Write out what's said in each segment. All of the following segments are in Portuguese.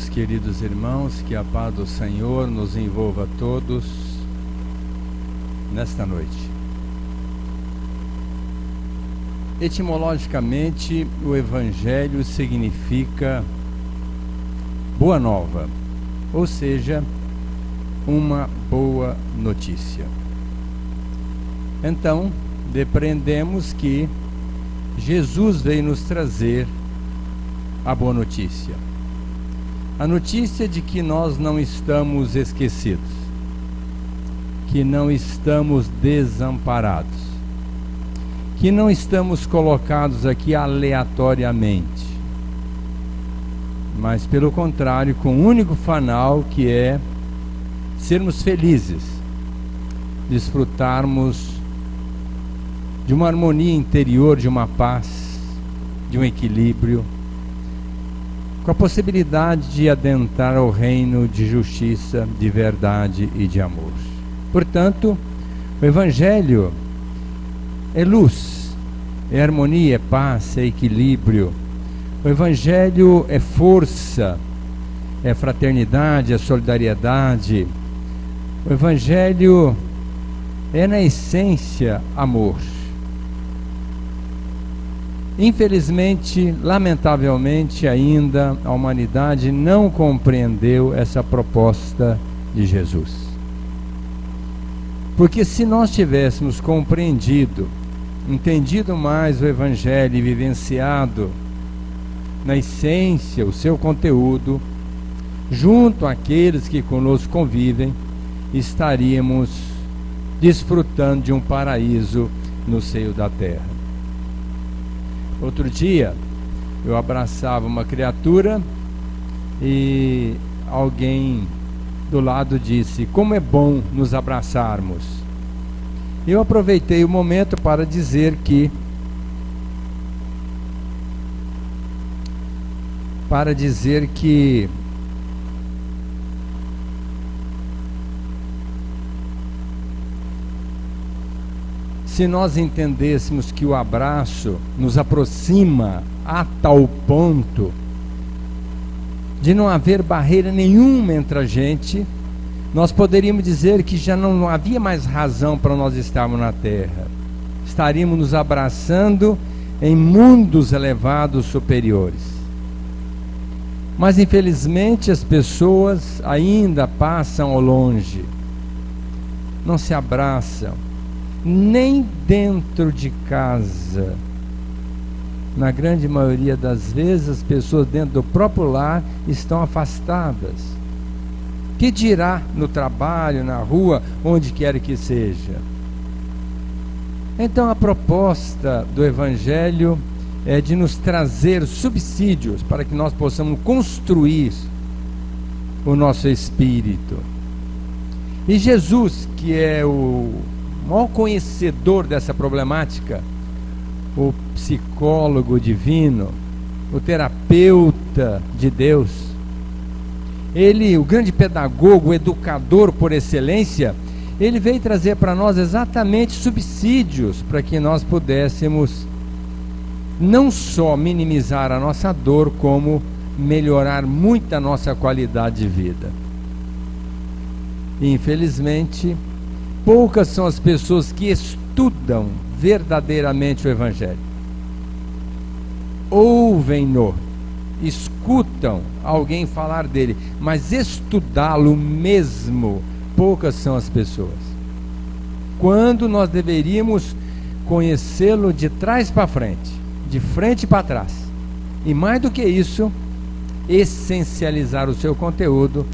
Meus queridos irmãos, que a paz do Senhor nos envolva a todos nesta noite. Etimologicamente, o Evangelho significa boa nova, ou seja, uma boa notícia. Então, depreendemos que Jesus veio nos trazer a boa notícia. A notícia de que nós não estamos esquecidos, que não estamos desamparados, que não estamos colocados aqui aleatoriamente, mas pelo contrário, com um único final, que é sermos felizes, desfrutarmos de uma harmonia interior, de uma paz, de um equilíbrio, com a possibilidade de adentrar ao reino de justiça, de verdade e de amor. Portanto, o Evangelho é luz, é harmonia, é paz, é equilíbrio. O Evangelho é força, é fraternidade, é solidariedade. O Evangelho é, na essência, amor. Infelizmente, lamentavelmente, ainda a humanidade não compreendeu essa proposta de Jesus. Porque se nós tivéssemos compreendido, entendido mais o Evangelho e vivenciado na essência o seu conteúdo, junto àqueles que conosco convivem, estaríamos desfrutando de um paraíso no seio da terra. Outro dia, eu abraçava uma criatura e alguém do lado disse: como é bom nos abraçarmos. Eu aproveitei o momento para dizer que se nós entendêssemos que o abraço nos aproxima a tal ponto de não haver barreira nenhuma entre a gente, nós poderíamos dizer que já não havia mais razão para nós estarmos na Terra. Estaríamos nos abraçando em mundos elevados superiores. Mas infelizmente as pessoas ainda passam ao longe, não se abraçam, nem dentro de casa. Na grande maioria das vezes, as pessoas dentro do próprio lar estão afastadas. Que dirá no trabalho, na rua, onde quer que seja? Então a proposta do Evangelho é de nos trazer subsídios para que nós possamos construir o nosso espírito. E Jesus, que é o maior conhecedor dessa problemática, o psicólogo divino, o terapeuta de Deus, ele, o grande pedagogo, o educador por excelência, ele veio trazer para nós exatamente subsídios para que nós pudéssemos não só minimizar a nossa dor, como melhorar muito a nossa qualidade de vida. E, infelizmente, poucas são as pessoas que estudam verdadeiramente o Evangelho. Ouvem-no, escutam alguém falar dele, mas estudá-lo mesmo, poucas são as pessoas. Quando nós deveríamos conhecê-lo de trás para frente, de frente para trás. E mais do que isso, essencializar o seu conteúdo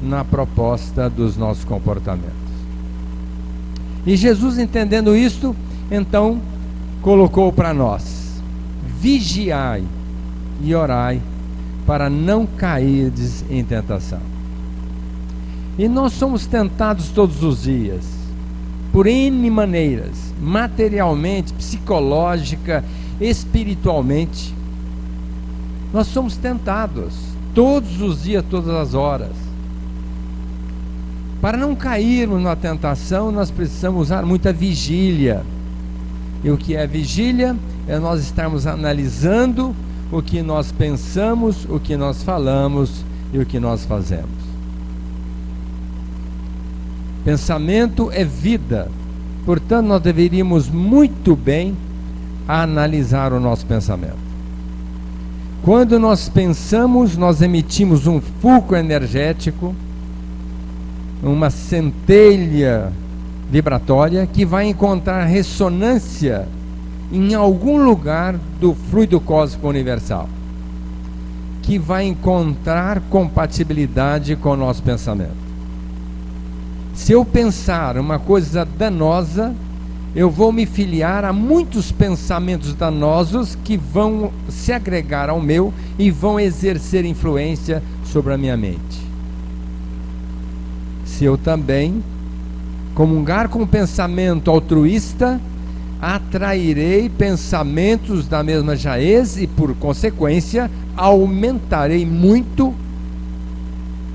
na proposta dos nossos comportamentos. E Jesus, entendendo isto, então colocou para nós: vigiai e orai para não cairdes em tentação. E nós somos tentados todos os dias, por N maneiras, materialmente, psicológica, espiritualmente. Nós somos tentados todos os dias, todas as horas. Para não cairmos na tentação, nós precisamos usar muita vigília. E o que é vigília? É nós estarmos analisando o que nós pensamos, o que nós falamos e o que nós fazemos. Pensamento é vida, portanto nós deveríamos muito bem analisar o nosso pensamento. Quando nós pensamos, nós emitimos um fulcro energético, uma centelha vibratória que vai encontrar ressonância em algum lugar do fluido cósmico universal, que vai encontrar compatibilidade com o nosso pensamento. Se eu pensar uma coisa danosa, eu vou me filiar a muitos pensamentos danosos que vão se agregar ao meu e vão exercer influência sobre a minha mente. Se eu também comungar com um pensamento altruísta, atrairei pensamentos da mesma jaez e, por consequência, aumentarei muito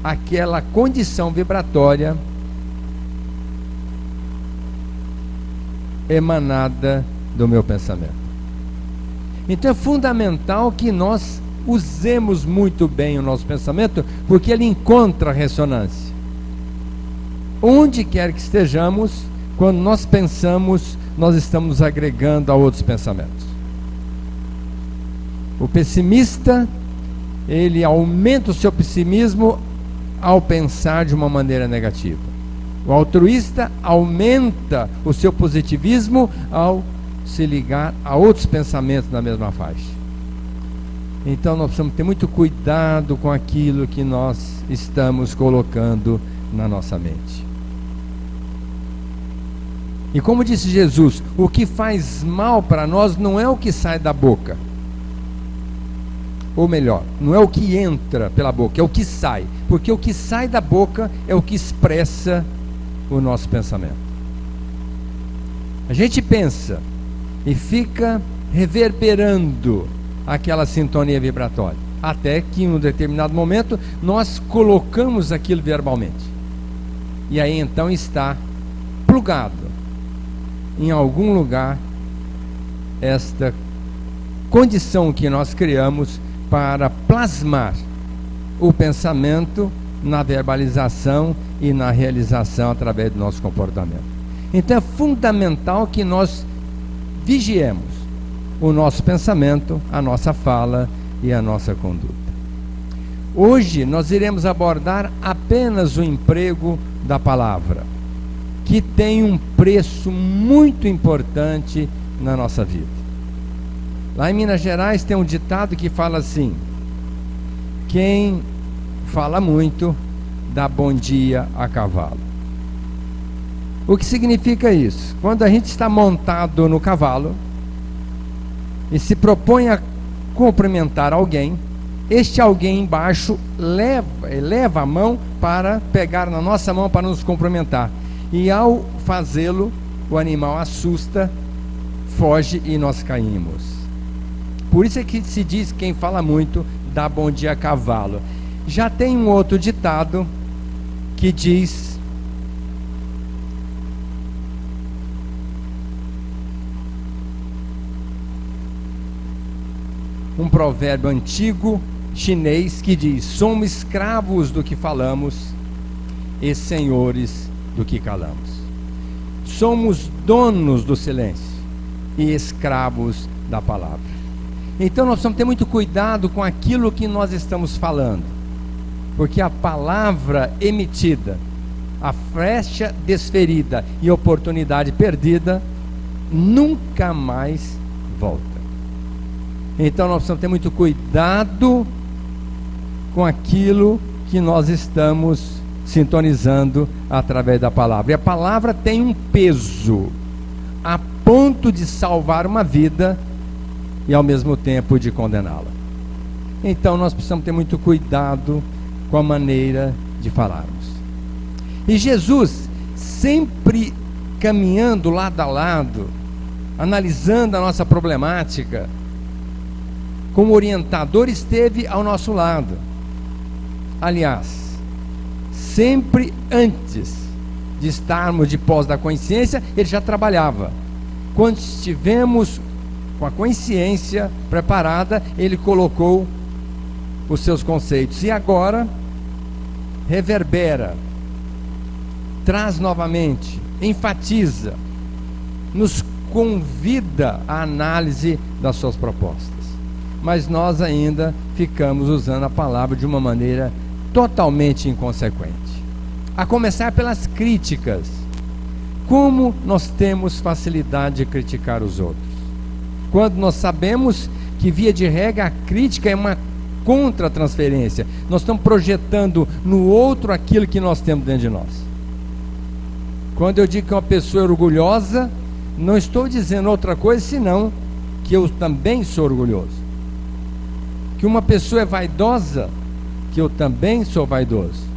aquela condição vibratória emanada do meu pensamento. Então é fundamental que nós usemos muito bem o nosso pensamento, porque ele encontra ressonância. Onde quer que estejamos, quando nós pensamos, nós estamos agregando a outros pensamentos. O pessimista, ele aumenta o seu pessimismo ao pensar de uma maneira negativa. O altruísta aumenta o seu positivismo ao se ligar a outros pensamentos na mesma faixa. Então nós precisamos ter muito cuidado com aquilo que nós estamos colocando na nossa mente. E como disse Jesus, o que faz mal para nós não é o que sai da boca. Ou melhor, não é o que entra pela boca, é o que sai. Porque o que sai da boca é o que expressa o nosso pensamento. A gente pensa e fica reverberando aquela sintonia vibratória, até que em um determinado momento nós colocamos aquilo verbalmente. E aí então está plugado em algum lugar esta condição que nós criamos para plasmar o pensamento na verbalização e na realização através do nosso comportamento. Então é fundamental que nós vigiemos o nosso pensamento, a nossa fala e a nossa conduta. Hoje nós iremos abordar apenas o emprego da palavra, que tem um preço muito importante na nossa vida. Lá em Minas Gerais tem um ditado que fala assim: quem fala muito dá bom dia a cavalo. O que significa isso? Quando a gente está montado no cavalo e se propõe a cumprimentar alguém, este alguém embaixo leva a mão para pegar na nossa mão para nos cumprimentar. E ao fazê-lo, o animal assusta, foge e nós caímos. Por isso é que se diz que quem fala muito dá bom dia a cavalo. Já tem um outro ditado que diz: um provérbio antigo chinês que diz: somos escravos do que falamos e senhores do que calamos. Somos donos do silêncio e escravos da palavra. Então nós precisamos ter muito cuidado com aquilo que nós estamos falando, porque a palavra emitida, a flecha desferida e a oportunidade perdida nunca mais volta. Então nós precisamos ter muito cuidado com aquilo que nós estamos sintonizando através da palavra. E a palavra tem um peso a ponto de salvar uma vida e ao mesmo tempo de condená-la. Então nós precisamos ter muito cuidado com a maneira de falarmos. E Jesus, sempre caminhando lado a lado, analisando a nossa problemática, como orientador esteve ao nosso lado. Aliás, sempre antes de estarmos de posse da consciência, ele já trabalhava. Quando estivemos com a consciência preparada, ele colocou os seus conceitos. E agora, reverbera, traz novamente, enfatiza, nos convida à análise das suas propostas. Mas nós ainda ficamos usando a palavra de uma maneira totalmente inconsequente. A começar pelas críticas. Como nós temos facilidade de criticar os outros? Quando nós sabemos que, via de regra, a crítica é uma contra-transferência. Nós estamos projetando no outro aquilo que nós temos dentro de nós. Quando eu digo que uma pessoa é orgulhosa, não estou dizendo outra coisa senão que eu também sou orgulhoso. Que uma pessoa é vaidosa, que eu também sou vaidoso.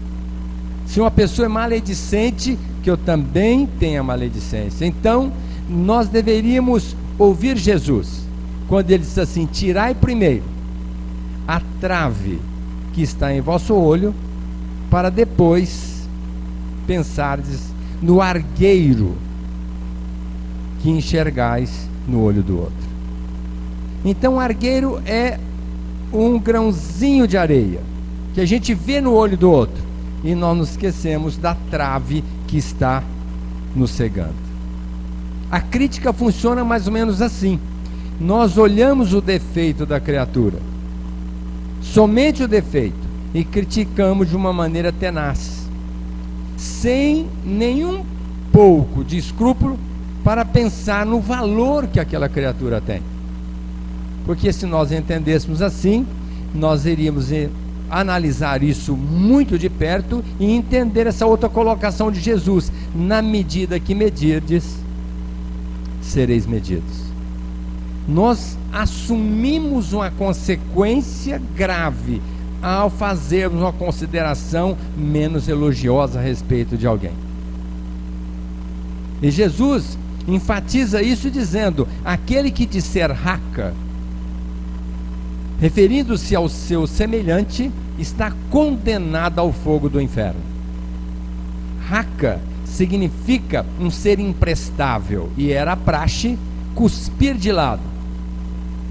Se uma pessoa é maledicente, que eu também tenho a maledicência. Então, nós deveríamos ouvir Jesus, quando ele diz assim: tirai primeiro a trave que está em vosso olho, para depois pensardes no argueiro que enxergais no olho do outro. Então, o argueiro é um grãozinho de areia que a gente vê no olho do outro, e nós nos esquecemos da trave que está nos cegando. A crítica funciona mais ou menos assim: nós olhamos o defeito da criatura, somente o defeito, e criticamos de uma maneira tenaz, sem nenhum pouco de escrúpulo para pensar no valor que aquela criatura tem. Porque se nós entendêssemos assim, nós iríamos analisar isso muito de perto e entender essa outra colocação de Jesus: na medida que medirdes, sereis medidos. Nós assumimos uma consequência grave ao fazermos uma consideração menos elogiosa a respeito de alguém. E Jesus enfatiza isso dizendo: aquele que disser raca, referindo-se ao seu semelhante, está condenado ao fogo do inferno. Raca significa um ser imprestável, e era a praxe cuspir de lado,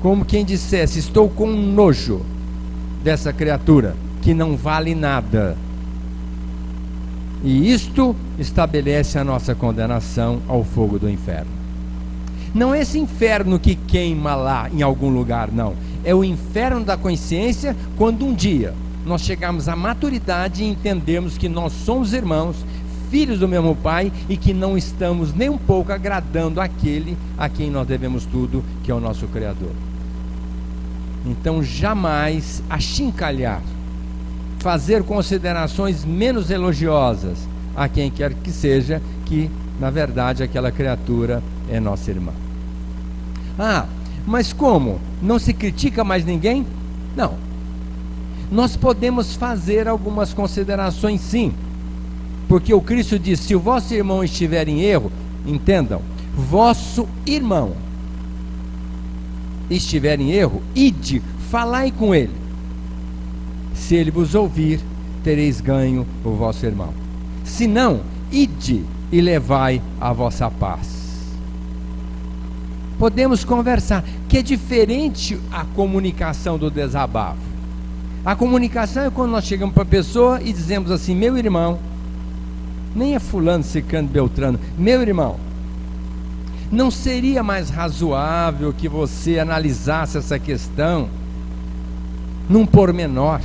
como quem dissesse: estou com nojo dessa criatura que não vale nada. E isto estabelece a nossa condenação ao fogo do inferno. Não é esse inferno que queima lá em algum lugar, não. É o inferno da consciência, quando um dia nós chegarmos à maturidade e entendermos que nós somos irmãos, filhos do mesmo Pai, e que não estamos nem um pouco agradando aquele a quem nós devemos tudo, que é o nosso Criador. Então, jamais achincalhar, fazer considerações menos elogiosas a quem quer que seja, que na verdade aquela criatura é nossa irmã. Ah, mas como? Não se critica mais ninguém? Não. Nós podemos fazer algumas considerações, sim, porque o Cristo diz: se o vosso irmão estiver em erro, entendam, vosso irmão estiver em erro, ide, falai com ele. Se ele vos ouvir, tereis ganho o vosso irmão. Se não, ide e levai a vossa paz. Podemos conversar, que é diferente a comunicação do desabafo. A comunicação é quando nós chegamos para a pessoa e dizemos assim: meu irmão, nem é fulano, ciclano, beltrano, meu irmão, não seria mais razoável que você analisasse essa questão num pormenor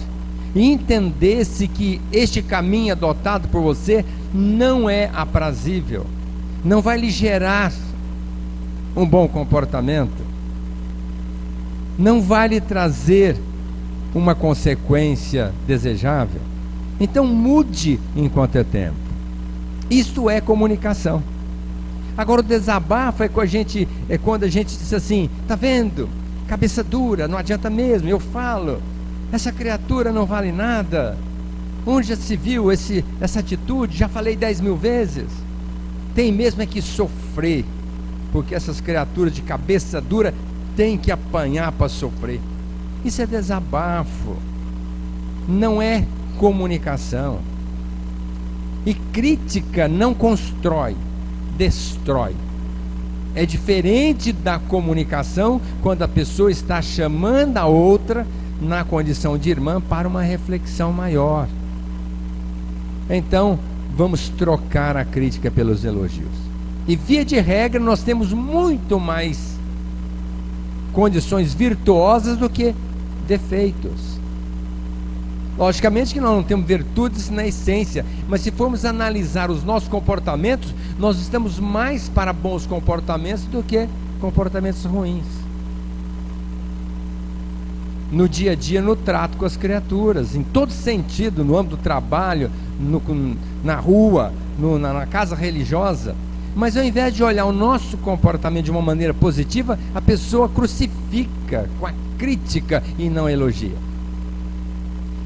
e entendesse que este caminho adotado por você não é aprazível, não vai lhe gerar um bom comportamento, não vai lhe trazer uma consequência desejável? Então mude enquanto é tempo. Isto é comunicação. Agora, o desabafo é quando a gente diz assim: tá vendo? Cabeça dura, não adianta mesmo, eu falo, essa criatura não vale nada. Onde já se viu essa atitude? Já falei 10.000 vezes. Tem mesmo é que sofrer, porque essas criaturas de cabeça dura têm que apanhar para sofrer. Isso é desabafo, não é comunicação. E crítica não constrói, destrói. É diferente da comunicação, quando a pessoa está chamando a outra na condição de irmã para uma reflexão maior. Então, vamos trocar a crítica pelos elogios. E via de regra, nós temos muito mais condições virtuosas do que defeitos. Logicamente que nós não temos virtudes na essência, mas se formos analisar os nossos comportamentos, nós estamos mais para bons comportamentos do que comportamentos ruins. No dia a dia, no trato com as criaturas, em todo sentido, no âmbito do trabalho, na rua, na casa religiosa. Mas ao invés de olhar o nosso comportamento de uma maneira positiva, a pessoa crucifica com a crítica e não elogia.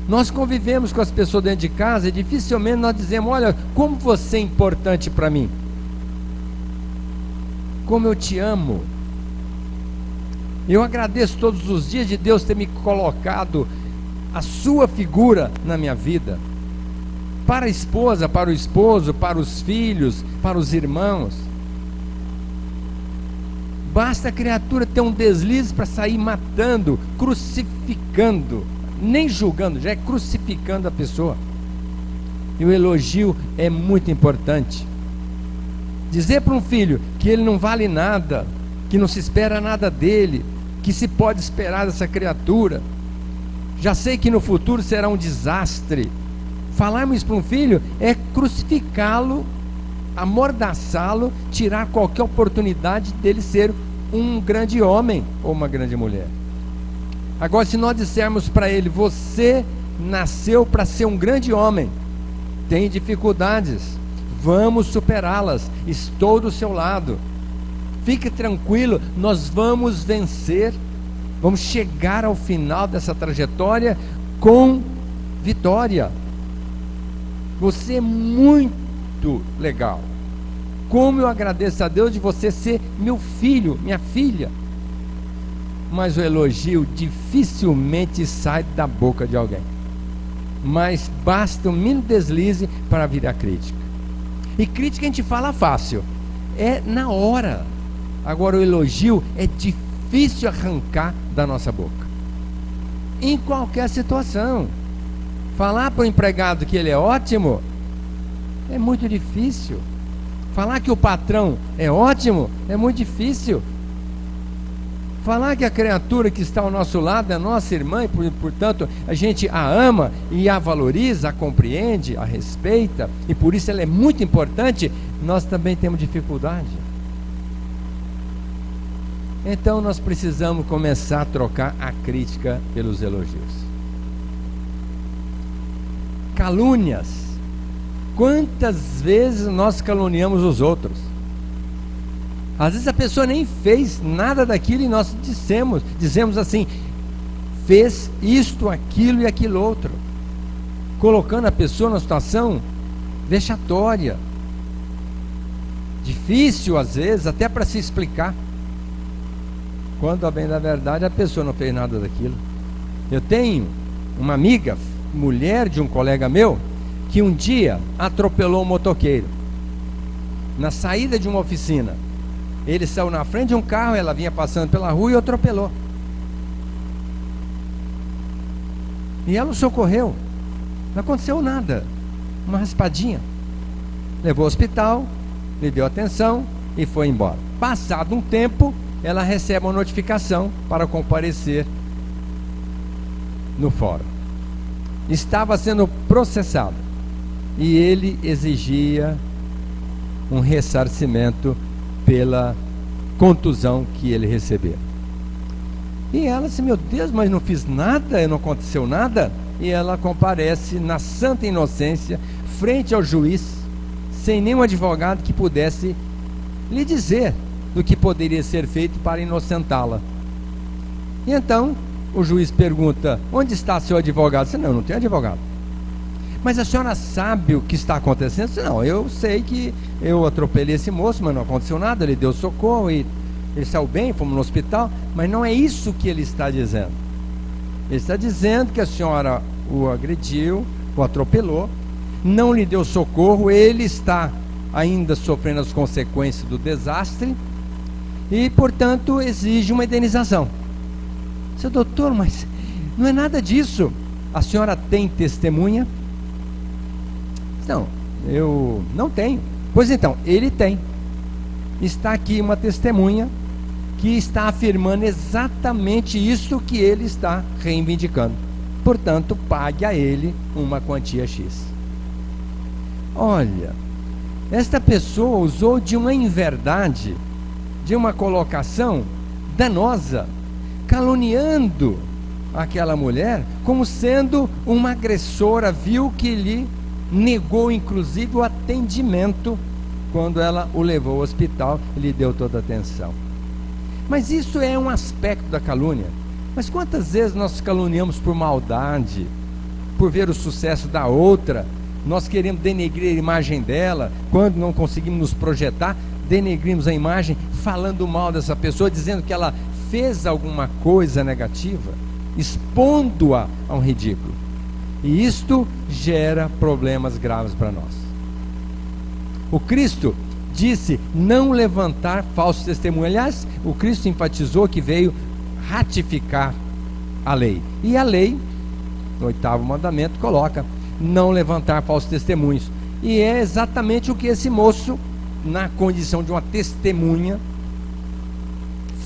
Nós convivemos com as pessoas dentro de casa e dificilmente nós dizemos: olha, como você é importante para mim, como eu te amo. Eu agradeço todos os dias de Deus ter me colocado a sua figura na minha vida, para a esposa, para o esposo, para os filhos, para os irmãos. Basta a criatura ter um deslize para sair matando, crucificando, nem julgando, já é crucificando a pessoa. E o elogio é muito importante. Dizer para um filho que ele não vale nada, que não se espera nada dele, que se pode esperar dessa criatura, já sei que no futuro será um desastre. Falarmos isso para um filho é crucificá-lo, amordaçá-lo, tirar qualquer oportunidade dele ser um grande homem ou uma grande mulher. Agora, se nós dissermos para ele: você nasceu para ser um grande homem, tem dificuldades, vamos superá-las, estou do seu lado, fique tranquilo, nós vamos vencer, vamos chegar ao final dessa trajetória com vitória. Você é muito legal. Como eu agradeço a Deus de você ser meu filho, minha filha. Mas o elogio dificilmente sai da boca de alguém. Mas basta um mínimo deslize para vir a crítica. E crítica a gente fala fácil, é na hora. Agora o elogio é difícil arrancar da nossa boca, em qualquer situação. Falar para o empregado que ele é ótimo é muito difícil. Falar que o patrão é ótimo é muito difícil. Falar que a criatura que está ao nosso lado é nossa irmã e, portanto, a gente a ama e a valoriza, a compreende, a respeita, e por isso ela é muito importante, nós também temos dificuldade. Então nós precisamos começar a trocar a crítica pelos elogios. Calúnias. Quantas vezes nós caluniamos os outros? Às vezes a pessoa nem fez nada daquilo e nós dizemos assim: fez isto, aquilo e aquilo outro, colocando a pessoa numa situação vexatória, difícil às vezes até para se explicar, quando a bem da verdade a pessoa não fez nada daquilo. Eu tenho uma amiga, mulher de um colega meu, que um dia atropelou um motoqueiro na saída de uma oficina. Ele saiu na frente de um carro, ela vinha passando pela rua e o atropelou. E ela o socorreu. Não aconteceu nada, uma raspadinha. Levou ao hospital, lhe deu atenção e foi embora. Passado um tempo, ela recebe uma notificação para comparecer no fórum. Estava sendo processado e ele exigia um ressarcimento pela contusão que ele recebeu. E ela disse: meu Deus, mas não fiz nada, não aconteceu nada. E ela comparece na santa inocência, frente ao juiz, sem nenhum advogado que pudesse lhe dizer do que poderia ser feito para inocentá-la. E então o juiz pergunta: onde está seu advogado? Disse: não tenho advogado. Mas a senhora sabe o que está acontecendo? Disse: não, eu sei que eu atropelei esse moço, mas não aconteceu nada, ele deu socorro e ele saiu bem, fomos no hospital. Mas não é isso que ele está dizendo. Ele está dizendo que a senhora o agrediu, o atropelou, não lhe deu socorro, ele está ainda sofrendo as consequências do desastre e, portanto, exige uma indenização. Seu doutor, mas não é nada disso. A senhora tem testemunha? não, eu não tenho. Pois então, ele tem. Está aqui uma testemunha que está afirmando exatamente isso que ele está reivindicando. Portanto, pague a ele uma quantia X. Olha, esta pessoa usou de uma inverdade, de uma colocação danosa, caluniando aquela mulher como sendo uma agressora, viu que lhe negou inclusive o atendimento quando ela o levou ao hospital e lhe deu toda a atenção. Mas isso é um aspecto da calúnia. Mas quantas vezes nós caluniamos por maldade, por ver o sucesso da outra, nós queremos denegrir a imagem dela, quando não conseguimos nos projetar, denegrimos a imagem, falando mal dessa pessoa, dizendo que ela fez alguma coisa negativa, expondo-a a um ridículo. E isto gera problemas graves para nós. O Cristo disse não levantar falso testemunho. Aliás, o Cristo enfatizou que veio ratificar a lei. E a lei, no 8º mandamento, coloca não levantar falsos testemunhos. E é exatamente o que esse moço, na condição de uma testemunha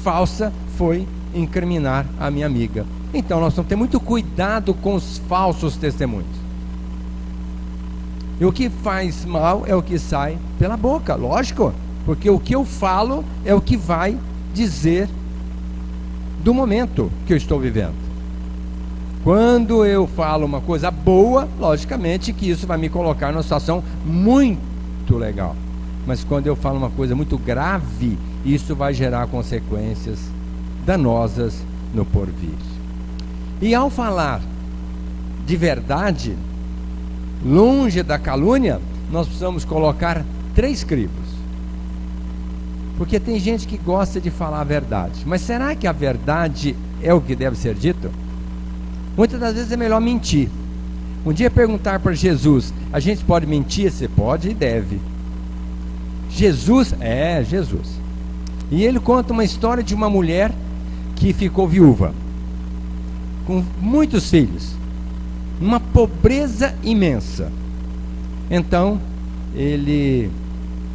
falsa, foi incriminar a minha amiga. Então nós temos que ter muito cuidado com os falsos testemunhos. E o que faz mal é o que sai pela boca, lógico, porque o que eu falo é o que vai dizer do momento que eu estou vivendo. Quando eu falo uma coisa boa, logicamente que isso vai me colocar numa situação muito legal. Mas quando eu falo uma coisa muito grave, isso vai gerar consequências danosas no porvir. E ao falar de verdade, longe da calúnia, nós precisamos colocar 3 crivos. Porque tem gente que gosta de falar a verdade. Mas será que a verdade é o que deve ser dito? Muitas das vezes é melhor mentir. Um dia perguntar para Jesus, a gente pode mentir? Você pode e deve. Jesus. E ele conta uma história de uma mulher que ficou viúva, com muitos filhos, uma pobreza imensa. Então, ele,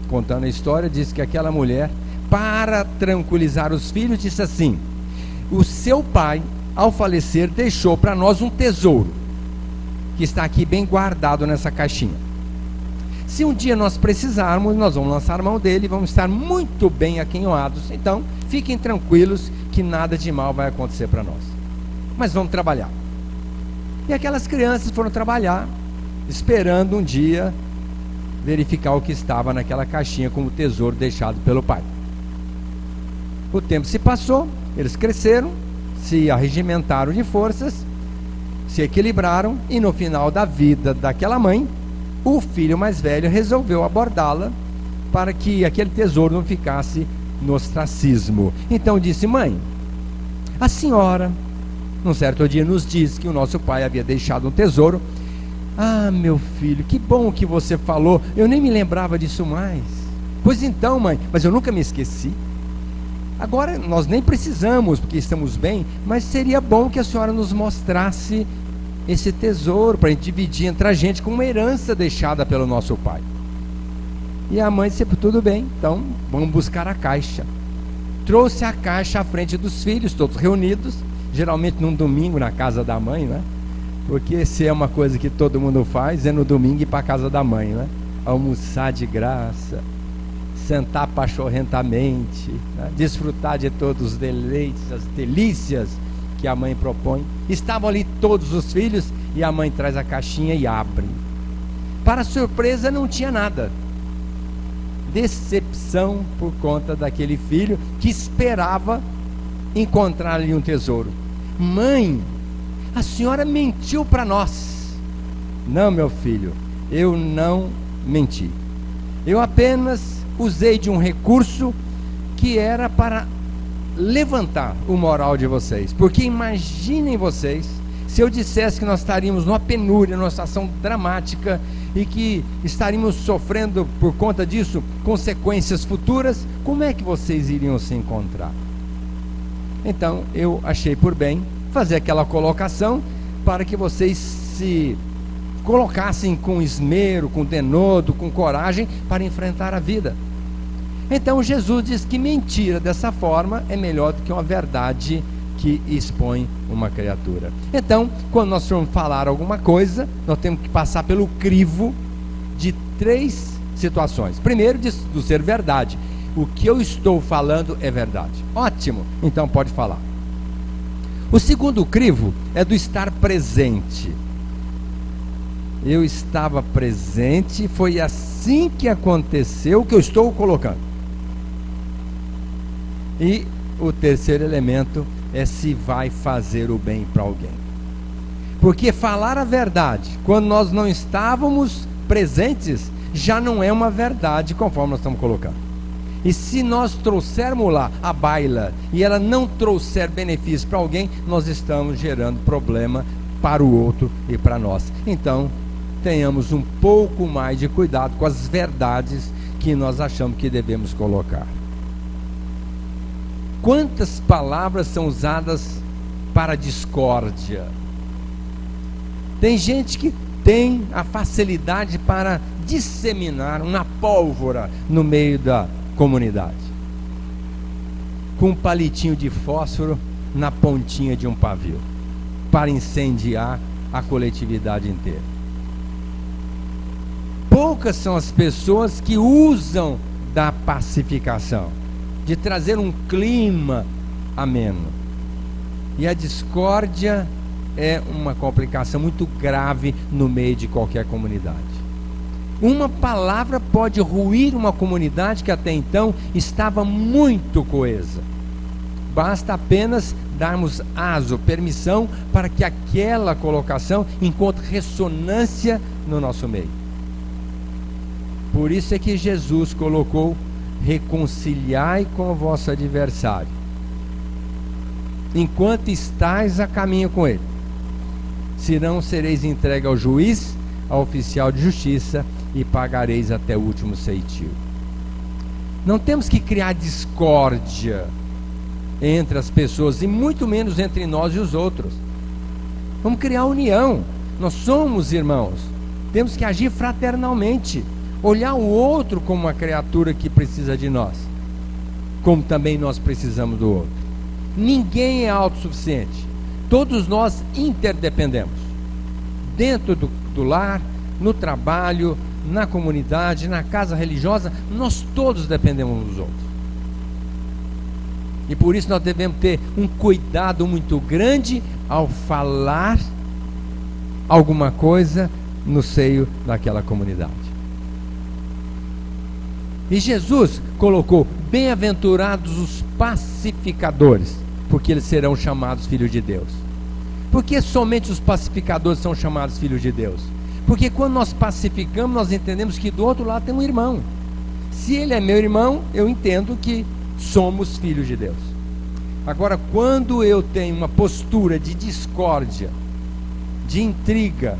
contando a história, diz que aquela mulher, para tranquilizar os filhos, disse assim: o seu pai, ao falecer, deixou para nós um tesouro, que está aqui bem guardado nessa caixinha. Se um dia nós precisarmos, nós vamos lançar mão dele e vamos estar muito bem aquinhoados. Então, fiquem tranquilos que nada de mal vai acontecer para nós. Mas vamos trabalhar. E aquelas crianças foram trabalhar, esperando um dia verificar o que estava naquela caixinha como tesouro deixado pelo pai. O tempo se passou, eles cresceram, se arregimentaram de forças, se equilibraram, e no final da vida daquela mãe, o filho mais velho resolveu abordá-la para que aquele tesouro não ficasse no ostracismo. Então disse: mãe, a senhora, num certo dia, nos disse que o nosso pai havia deixado um tesouro. Ah, meu filho, que bom que você falou, eu nem me lembrava disso mais. Pois então, mãe, mas eu nunca me esqueci. Agora nós nem precisamos, porque estamos bem, mas seria bom que a senhora nos mostrasse esse tesouro, para a gente dividir entre a gente com uma herança deixada pelo nosso pai. E a mãe disse: tudo bem, então vamos buscar a caixa. Trouxe a caixa à frente dos filhos, todos reunidos, geralmente num domingo na casa da mãe, né? Porque se é uma coisa que todo mundo faz, é no domingo ir para a casa da mãe, né? Almoçar de graça, sentar pachorrentamente, né? Desfrutar de todos os deleites, as delícias que a mãe propõe. Estavam ali todos os filhos e a mãe traz a caixinha e abre. Para surpresa, não tinha nada. Decepção por conta daquele filho que esperava encontrar ali um tesouro. Mãe, a senhora mentiu para nós. Não, meu filho, eu não menti. Eu apenas usei de um recurso que era para levantar o moral de vocês. Porque imaginem vocês, se eu dissesse que nós estaríamos numa penúria, numa situação dramática, e que estaríamos sofrendo por conta disso consequências futuras, como é que vocês iriam se encontrar? Então eu achei por bem fazer aquela colocação para que vocês se colocassem com esmero, com denodo, com coragem para enfrentar a vida. Então Jesus diz que mentira dessa forma é melhor do que uma verdade que expõe uma criatura. Então, quando nós formos falar alguma coisa, nós temos que passar pelo crivo de 3 situações. Primeiro, do ser verdade. O que eu estou falando é verdade. Ótimo, então pode falar. O segundo crivo é do estar presente. Eu estava presente, foi assim que aconteceu o que eu estou colocando. E o terceiro elemento é se vai fazer o bem para alguém. Porque falar a verdade, quando nós não estávamos presentes, já não é uma verdade conforme nós estamos colocando. E se nós trouxermos lá a baila e ela não trouxer benefício para alguém, nós estamos gerando problema para o outro e para nós. Então, tenhamos um pouco mais de cuidado com as verdades que nós achamos que devemos colocar. Quantas palavras são usadas para discórdia? Tem gente que tem a facilidade para disseminar uma pólvora no meio da comunidade, com um palitinho de fósforo na pontinha de um pavio, para incendiar a coletividade inteira. Poucas são as pessoas que usam da pacificação, de trazer um clima ameno. E a discórdia é uma complicação muito grave no meio de qualquer comunidade. Uma palavra pode ruir uma comunidade que até então estava muito coesa. Basta apenas darmos aso, permissão, para que aquela colocação encontre ressonância no nosso meio. Por isso é que Jesus colocou: reconciliai com o vosso adversário, enquanto estais a caminho com ele, senão sereis entregue ao juiz, ao oficial de justiça, e pagareis até o último ceitil. Não temos que criar discórdia entre as pessoas, e muito menos entre nós e os outros. Vamos criar união. Nós somos irmãos, temos que agir fraternalmente, olhar o outro como uma criatura que precisa de nós, como também nós precisamos do outro. Ninguém é autossuficiente, todos nós interdependemos, dentro do lar, no trabalho, na comunidade, na casa religiosa, nós todos dependemos uns dos outros. E por isso nós devemos ter um cuidado muito grande ao falar alguma coisa no seio daquela comunidade. E Jesus colocou: bem-aventurados os pacificadores, porque eles serão chamados filhos de Deus. Por que somente os pacificadores são chamados filhos de Deus? Porque quando nós pacificamos, nós entendemos que do outro lado tem um irmão. Se ele é meu irmão, eu entendo que somos filhos de Deus. Agora, quando eu tenho uma postura de discórdia, de intriga,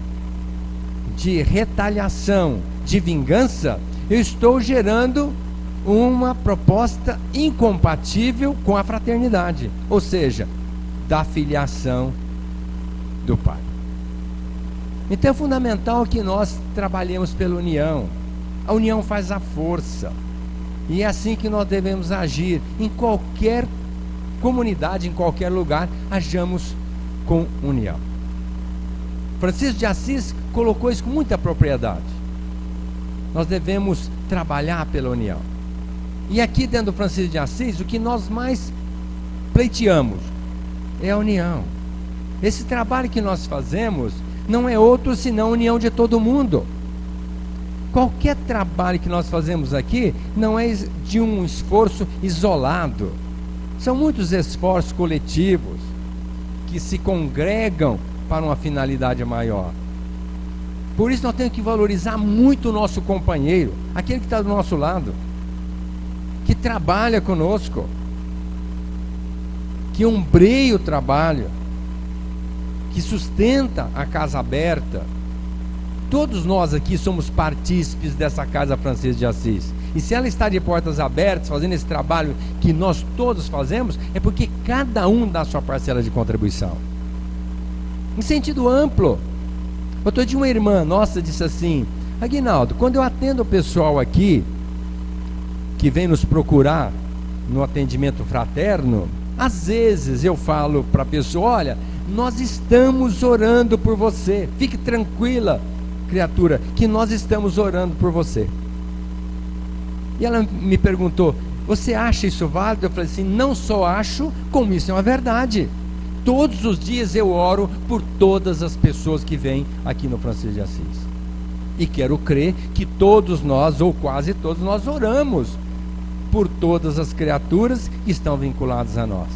de retaliação, de vingança, eu estou gerando uma proposta incompatível com a fraternidade, ou seja, da filiação do Pai. Então é fundamental que nós trabalhemos pela união. A união faz a força, e é assim que nós devemos agir em qualquer comunidade, em qualquer lugar. Hajamos com união. Francisco de Assis colocou isso com muita propriedade. Nós devemos trabalhar pela união. E aqui dentro do Francisco de Assis, o que nós mais pleiteamos é a união. Esse trabalho que nós fazemos não é outro senão a união de todo mundo. Qualquer trabalho que nós fazemos aqui não é de um esforço isolado. São muitos esforços coletivos que se congregam para uma finalidade maior. Por isso nós temos que valorizar muito o nosso companheiro, aquele que está do nosso lado, que trabalha conosco, que ombreia o trabalho, que sustenta a casa aberta. Todos nós aqui somos partícipes dessa casa Francisco de Assis. E se ela está de portas abertas, fazendo esse trabalho que nós todos fazemos, é porque cada um dá a sua parcela de contribuição. Em sentido amplo, Outro dia uma irmã nossa disse assim: Aguinaldo, quando eu atendo o pessoal aqui, que vem nos procurar no atendimento fraterno, às vezes eu falo para a pessoa: olha, nós estamos orando por você, fique tranquila, criatura, que nós estamos orando por você. E ela me perguntou: você acha isso válido? Eu falei assim: não só acho, como isso é uma verdade. Todos os dias eu oro por todas as pessoas que vêm aqui no Francisco de Assis. E quero crer que todos nós, ou quase todos nós, oramos por todas as criaturas que estão vinculadas a nós.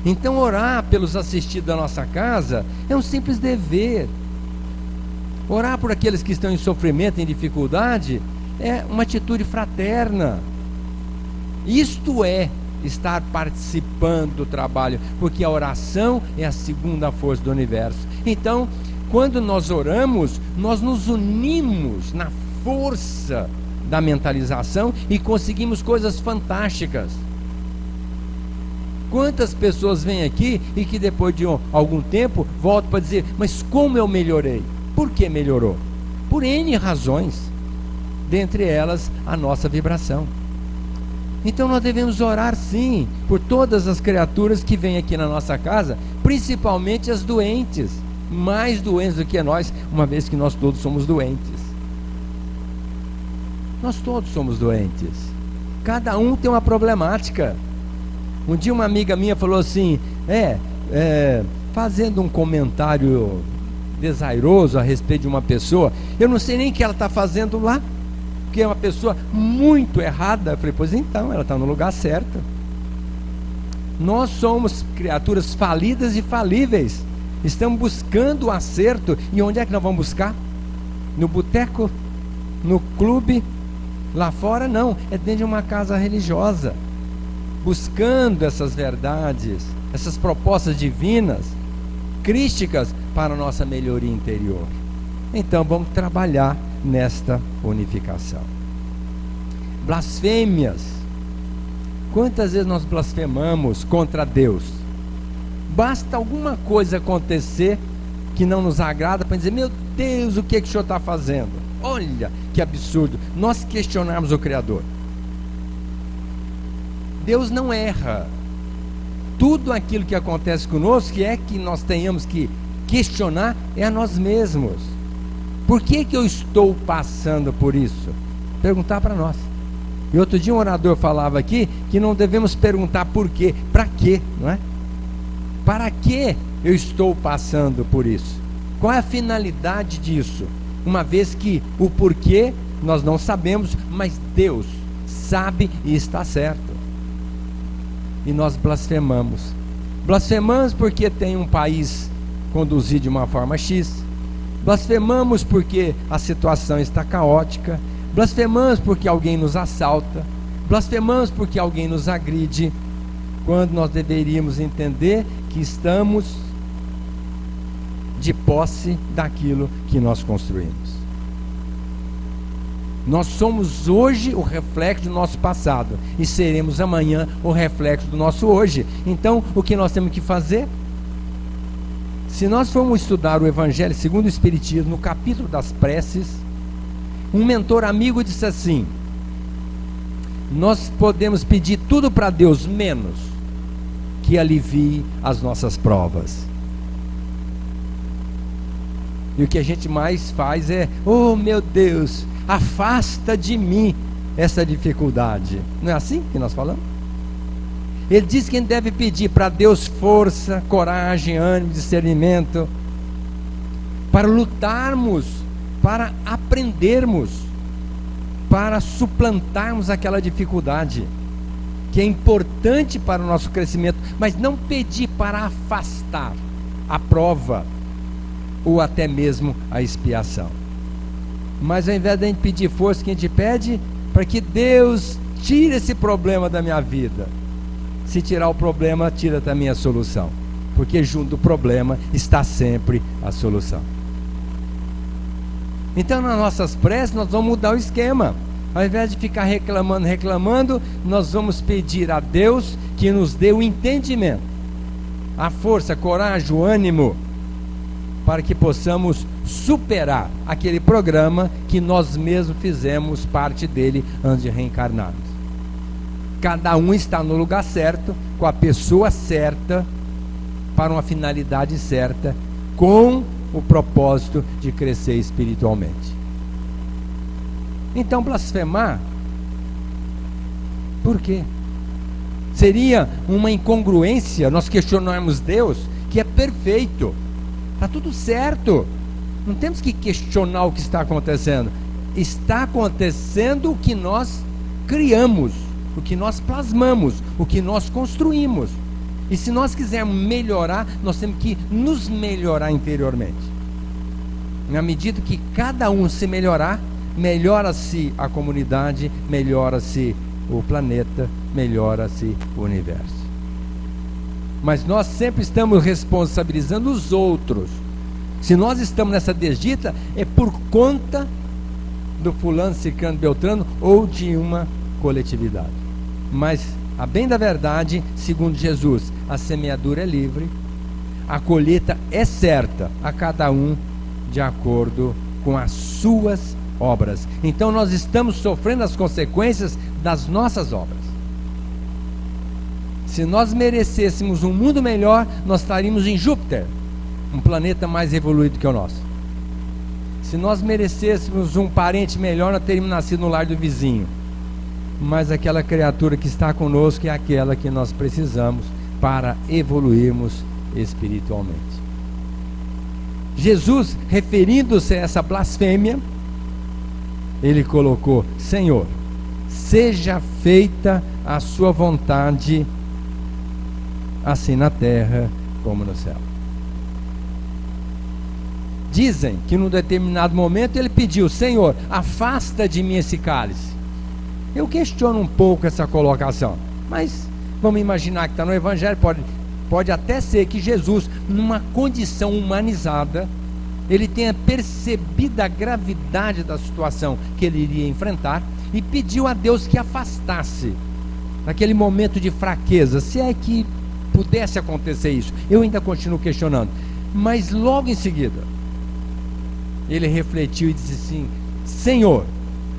Então orar pelos assistidos da nossa casa é um simples dever. Orar por aqueles que estão em sofrimento, em dificuldade, é uma atitude fraterna. Isto é estar participando do trabalho, porque a oração é a segunda força do universo. Então, quando nós oramos, nós nos unimos na força da mentalização e conseguimos coisas fantásticas. Quantas pessoas vêm aqui e que depois de algum tempo voltam para dizer: mas como eu melhorei? Por que melhorou? Por N razões, dentre elas a nossa vibração. Então nós devemos orar sim por todas as criaturas que vêm aqui na nossa casa, principalmente as doentes, mais doentes do que nós, uma vez que nós todos somos doentes. Nós todos somos doentes, cada um tem uma problemática. Um dia uma amiga minha falou assim, fazendo um comentário desairoso a respeito de uma pessoa: eu não sei nem o que ela está fazendo lá, porque é uma pessoa muito errada. Eu falei: pois então, ela está no lugar certo. Nós somos criaturas falidas e falíveis, estamos buscando o acerto. E onde é que nós vamos buscar? No boteco? No clube? Lá fora não, é dentro de uma casa religiosa, buscando essas verdades, essas propostas divinas, crísticas para a nossa melhoria interior. Então vamos trabalhar nesta unificação. Blasfêmias. Quantas vezes nós blasfemamos contra Deus? Basta alguma coisa acontecer que não nos agrada para dizer: meu Deus, o que o Senhor está fazendo? Olha que absurdo, nós questionarmos o Criador. Deus não erra. Tudo aquilo que acontece conosco, que é que nós tenhamos que questionar, é a nós mesmos. Por que eu estou passando por isso? Perguntar para nós. E outro dia um orador falava aqui que não devemos perguntar por quê, para quê, não é? Para que eu estou passando por isso? Qual é a finalidade disso? Uma vez que o porquê nós não sabemos, mas Deus sabe e está certo. E nós blasfemamos. Blasfemamos porque tem um país conduzido de uma forma X. Blasfemamos porque a situação está caótica. Blasfemamos porque alguém nos assalta. Blasfemamos porque alguém nos agride, quando nós deveríamos entender que estamos de posse daquilo que nós construímos. Nós somos hoje o reflexo do nosso passado e seremos amanhã o reflexo do nosso hoje. Então, o que nós temos que fazer? Se nós formos estudar o Evangelho segundo o Espiritismo, no capítulo das preces, um mentor amigo disse assim: nós podemos pedir tudo para Deus, menos que alivie as nossas provas. E o que a gente mais faz é: oh meu Deus, afasta de mim essa dificuldade. Não é assim que nós falamos? Ele diz que a gente deve pedir para Deus força, coragem, ânimo, discernimento, para lutarmos, para aprendermos, para suplantarmos aquela dificuldade que é importante para o nosso crescimento, mas não pedir para afastar a prova ou até mesmo a expiação. Mas ao invés de a gente pedir força, que a gente pede para que Deus tire esse problema da minha vida. Se tirar o problema, tira também a solução, porque junto do problema está sempre a solução. Então nas nossas preces nós vamos mudar o esquema. Ao invés de ficar reclamando, nós vamos pedir a Deus que nos dê o entendimento, a força, a coragem, o ânimo, para que possamos superar aquele programa que nós mesmos fizemos parte dele antes de reencarnarmos. Cada um está no lugar certo, com a pessoa certa, para uma finalidade certa, com o propósito de crescer espiritualmente. Então, blasfemar, por quê? Seria uma incongruência nós questionarmos Deus, que é perfeito, está tudo certo, não temos que questionar o que está acontecendo. Está acontecendo o que nós criamos, o que nós plasmamos, o que nós construímos. E se nós quisermos melhorar, nós temos que nos melhorar interiormente. Na medida que cada um se melhorar, melhora-se a comunidade, melhora-se o planeta, melhora-se o universo. Mas nós sempre estamos responsabilizando os outros. Se nós estamos nessa desdita, é por conta do fulano, ciclano, beltrano ou de uma coletividade. Mas, a bem da verdade, segundo Jesus, a semeadura é livre, a colheita é certa, a cada um de acordo com as suas obras. Então nós estamos sofrendo as consequências das nossas obras. Se nós merecêssemos um mundo melhor, nós estaríamos em Júpiter, um planeta mais evoluído que o nosso. Se nós merecêssemos um parente melhor, nós teríamos nascido no lar do vizinho. Mas aquela criatura que está conosco é aquela que nós precisamos para evoluirmos espiritualmente. Jesus, referindo-se a essa blasfêmia, ele colocou: Senhor, seja feita a sua vontade, assim na terra como no céu. Dizem que num determinado momento ele pediu: Senhor, afasta de mim esse cálice. Eu questiono um pouco essa colocação, mas vamos imaginar que está no Evangelho, pode até ser que Jesus, numa condição humanizada, ele tenha percebido a gravidade da situação que ele iria enfrentar e pediu a Deus que afastasse naquele momento de fraqueza, se é que pudesse acontecer isso. Eu ainda continuo questionando, mas logo em seguida ele refletiu e disse assim: Senhor,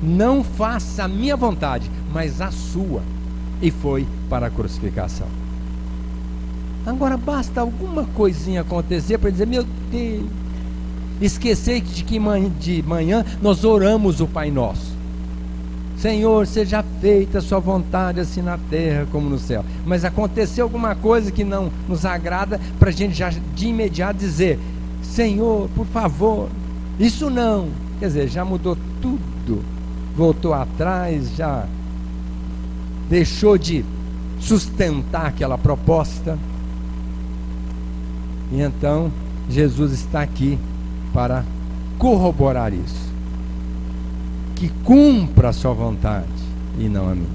não faça a minha vontade, mas a sua. E foi para a crucificação. Agora basta alguma coisinha acontecer para dizer: meu Deus, esquecer de que de manhã nós oramos o Pai Nosso. Senhor, seja feita a sua vontade, assim na terra como no céu. Mas aconteceu alguma coisa que não nos agrada, para a gente já de imediato dizer: Senhor, por favor, isso não. Quer dizer, já mudou tudo, voltou atrás, já deixou de sustentar aquela proposta. E então Jesus está aqui para corroborar isso, que cumpra a sua vontade e não a minha.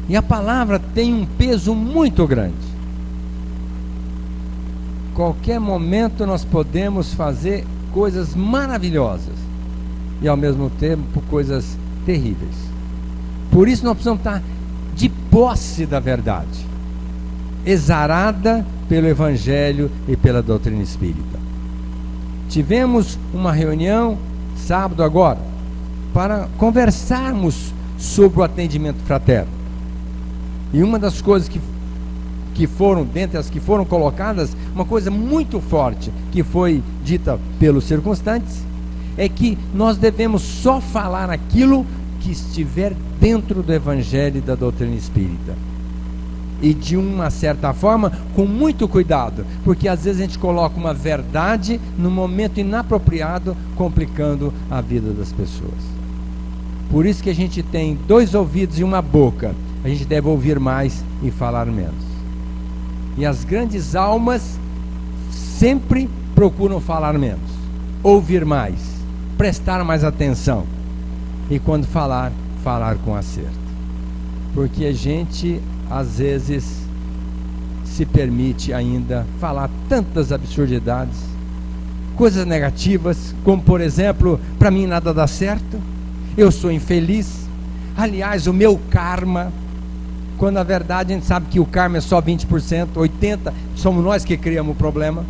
E a palavra tem um peso muito grande. Qualquer momento nós podemos fazer coisas maravilhosas e ao mesmo tempo coisas terríveis. Por isso nós precisamos estar de posse da verdade, exarada pelo Evangelho e pela doutrina espírita. Tivemos uma reunião sábado agora para conversarmos sobre o atendimento fraterno. E uma das coisas que foram, dentre as que foram colocadas, uma coisa muito forte que foi dita pelos circunstantes, é que nós devemos só falar aquilo que estiver dentro do Evangelho e da doutrina espírita. E de uma certa forma, com muito cuidado, porque às vezes a gente coloca uma verdade no momento inapropriado, complicando a vida das pessoas. Por isso que a gente tem 2 ouvidos e uma boca. A gente deve ouvir mais e falar menos. E as grandes almas sempre procuram falar menos, ouvir mais, prestar mais atenção. E quando falar com acerto. Porque a gente às vezes se permite ainda falar tantas absurdidades, coisas negativas, como por exemplo: para mim nada dá certo, eu sou infeliz, aliás o meu karma, quando na verdade a gente sabe que o karma é só 20%, 80% somos nós que criamos o problema.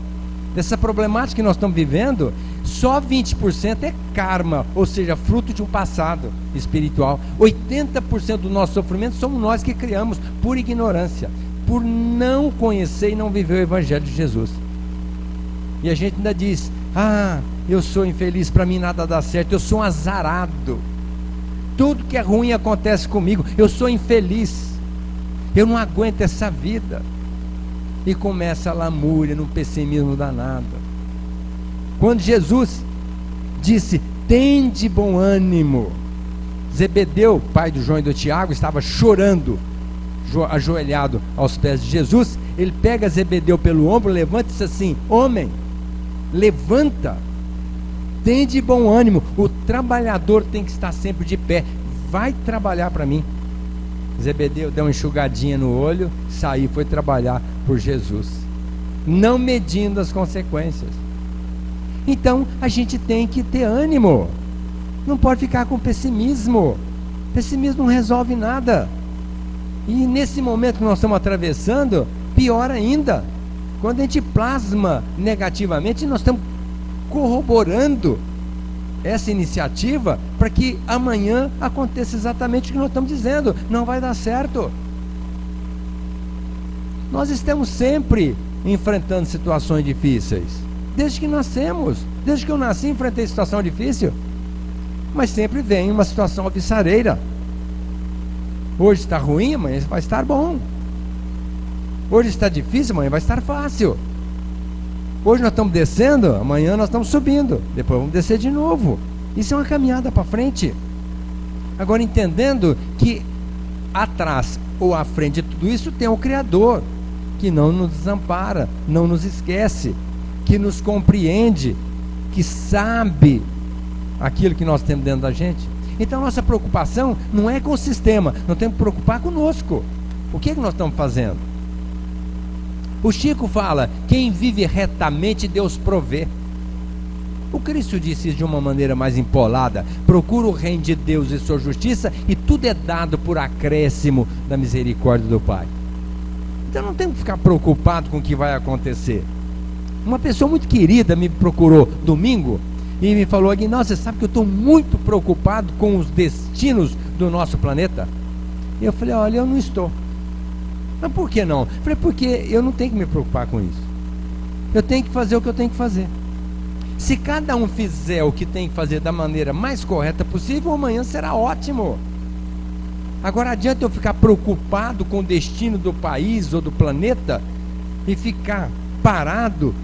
dessa problemática que nós estamos vivendo, só 20% é karma, ou seja, fruto de um passado espiritual. 80% do nosso sofrimento somos nós que criamos, por ignorância, por não conhecer e não viver o Evangelho de Jesus. E a gente ainda diz: ah, eu sou infeliz, para mim nada dá certo, eu sou um azarado, tudo que é ruim acontece comigo, eu sou infeliz, eu não aguento essa vida. E começa a lamúria, num pessimismo danado. Quando Jesus disse: tende bom ânimo, Zebedeu, pai do João e do Tiago, estava chorando, ajoelhado aos pés de Jesus. Ele pega Zebedeu pelo ombro, levanta e diz assim: homem, levanta, tende bom ânimo, o trabalhador tem que estar sempre de pé, vai trabalhar para mim. Zebedeu deu uma enxugadinha no olho, saiu, foi trabalhar por Jesus, não medindo as consequências. Então a gente tem que ter ânimo, não pode ficar com pessimismo. Pessimismo não resolve nada. E nesse momento que nós estamos atravessando, pior ainda, quando a gente plasma negativamente, nós estamos corroborando essa iniciativa para que amanhã aconteça exatamente o que nós estamos dizendo. Não vai dar certo. Nós estamos sempre enfrentando situações difíceis, desde que nascemos. Desde que eu nasci, enfrentei situação difícil, mas sempre vem uma situação alvissareira. Hoje está ruim, amanhã vai estar bom. Hoje está difícil, amanhã vai estar fácil. Hoje nós estamos descendo, amanhã nós estamos subindo, depois vamos descer de novo. Isso é uma caminhada para frente. Agora, entendendo que atrás ou à frente de tudo isso tem o Criador, que não nos desampara, não nos esquece, que nos compreende, que sabe aquilo que nós temos dentro da gente. Então nossa preocupação não é com o sistema, nós temos que preocupar conosco. O que é que nós estamos fazendo? O Chico fala: quem vive retamente, Deus provê. O Cristo disse isso de uma maneira mais empolada: procura o reino de Deus e sua justiça, e tudo é dado por acréscimo da misericórdia do Pai. Então não tem que ficar preocupado com o que vai acontecer. Uma pessoa muito querida me procurou domingo e me falou: Aguinaldo, você sabe que eu estou muito preocupado com os destinos do nosso planeta? E eu falei: olha, eu não estou. Mas por que não? Eu falei: porque eu não tenho que me preocupar com isso. Eu tenho que fazer o que eu tenho que fazer. Se cada um fizer o que tem que fazer da maneira mais correta possível, amanhã será ótimo. Agora, adianta eu ficar preocupado com o destino do país ou do planeta e ficar parado,